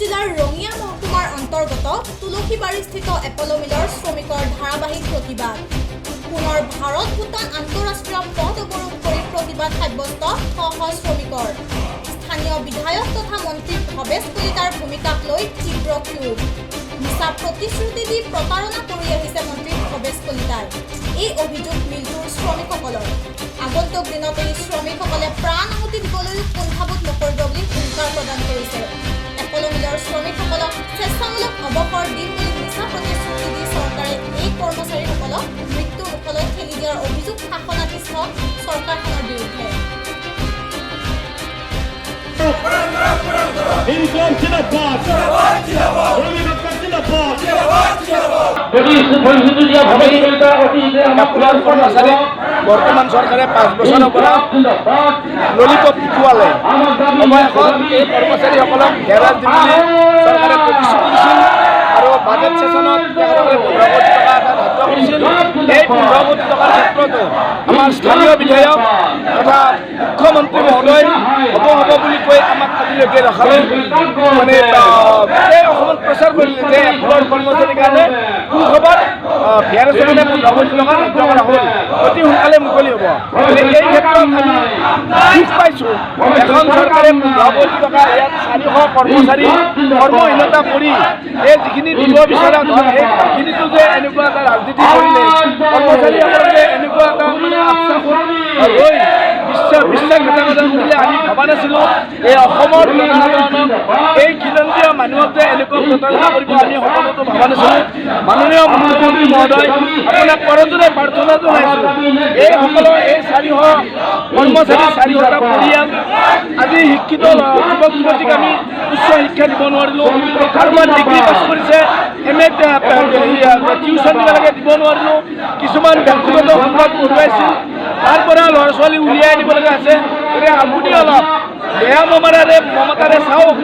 জিলাৰ ৰঙিয়া মহকুমাৰ অন্তৰ্গত তুলসীবাৰীস্থিত এপলো মিলৰ শ্ৰমিকৰ ধাৰাবাহিক প্ৰতিবাদ। পুনৰ ভাৰত ভূটান আন্তঃৰাষ্ট্ৰীয় পথ অৱৰোধ কৰি প্ৰতিবাদ সাব্যস্ত শ শ্ৰমিকৰ। স্থানীয় বিধায়ক তথা মন্ত্ৰী ভৱেশ কলিতাৰ ভূমিকাক লৈ তীব্ৰ ক্ষোভ। মিছা প্ৰতিশ্ৰুতি দি প্ৰতাৰণা কৰি আহিছে মন্ত্ৰী ভৱেশ কলিতাই। এই অভিযোগ মিলটোৰ শ্ৰমিকসকলৰ। আগন্তুক দিনত এই শ্ৰমিকসকলে প্ৰাণ আহুতি দিবলৈও কুণ্ঠাবোধ নকৰিব বুলি হুংকাৰ প্ৰদান কৰিছে। এপলো মিলৰ শ্ৰমিকসকলক স্বেচ্ছামূলক অৱসৰ দিম বুলি মিছা প্ৰতিশ্ৰুতি দি চৰকাৰে এই কৰ্মচাৰীসকলক মৃত্যুৰ মুখলৈ ঠেলি দিয়াৰ অভিযোগ শাসনাধীষ্ঠ চৰকাৰখনৰ বিৰুদ্ধে। বৰ্তমান চৰকাৰে 5 বছৰৰ পৰা ললিপপ খুৱালে। সময়ত এই কৰ্মচাৰীসকলক হেৰাল দি চৰকাৰে প্ৰতিশ্ৰুতি দিছিল আৰু বাজেট ছেছনত 15 কোটি টকা এটা ধাৰ্য কৰিছিল। এই 15 কোটি টকাৰ ক্ষেত্ৰতো আমাৰ স্থানীয় বিধায়ক তথা মুখ্যমন্ত্ৰী মহোদয় হ'ব বুলি কৈ আমাক আজিলৈকে ৰখালে। মানে গোটেই অসমত প্ৰচাৰ কৰিলে যে এপলৰ কৰ্মচাৰীৰ কাৰণে সুখবৰ VRS-নে 15 কোটি টকা ধাৰ্য কৰা হ'ল, অতি সোনকালে মুকলি হ'ব। এই ক্ষেত্ৰত আমি দুখ পাইছোঁ। এখন চৰকাৰে 15 কোটি টকা ইয়াত 400 কৰ্মচাৰী কৰ্মহীনতা কৰি এই যিখিনি দিব বিচৰা ধন সেইখিনিতো যে এনেকুৱা এটা ৰাজনীতি কৰিলে, কৰ্মচাৰীসকলে যে এনেকুৱা এটা মানে আশ্বাস লৈ বিশ্বাসঘাতকতা কৰিলে আমি ভবা নাছিলোঁ। এই অসমৰ জনসাধাৰণক এই খিলঞ্জীয়া মানুহক যে এনেকুৱা প্ৰতাৰণা কৰিব আমি সকলোতো ভবা নাছিলোঁ। মাননীয় মুখ্যমন্ত্ৰী মহোদয়, আপোনাক কৰজোৰে প্ৰাৰ্থনা জনাইছোঁ। এইসকলৰ এই 400 কৰ্মচাৰী 400টা পৰিয়াল আজি শিক্ষিত যুৱক যুৱতীক আমি উচ্চ শিক্ষা দিব নোৱাৰিলোঁ। কাৰোবাৰ ডিগ্ৰী পাছ কৰিছে, MA টিউশ্যন দিব লাগে, দিব নোৱাৰিলোঁ। কিছুমান ব্যক্তিগত সংবাদ পঢ়ুৱাইছিল, তাৰ পৰা ল'ৰা ছোৱালী উলিয়াই আনিব লগা আছে। গতিকে আপুনি অলপ বেয়া মমতাৰে চাওক।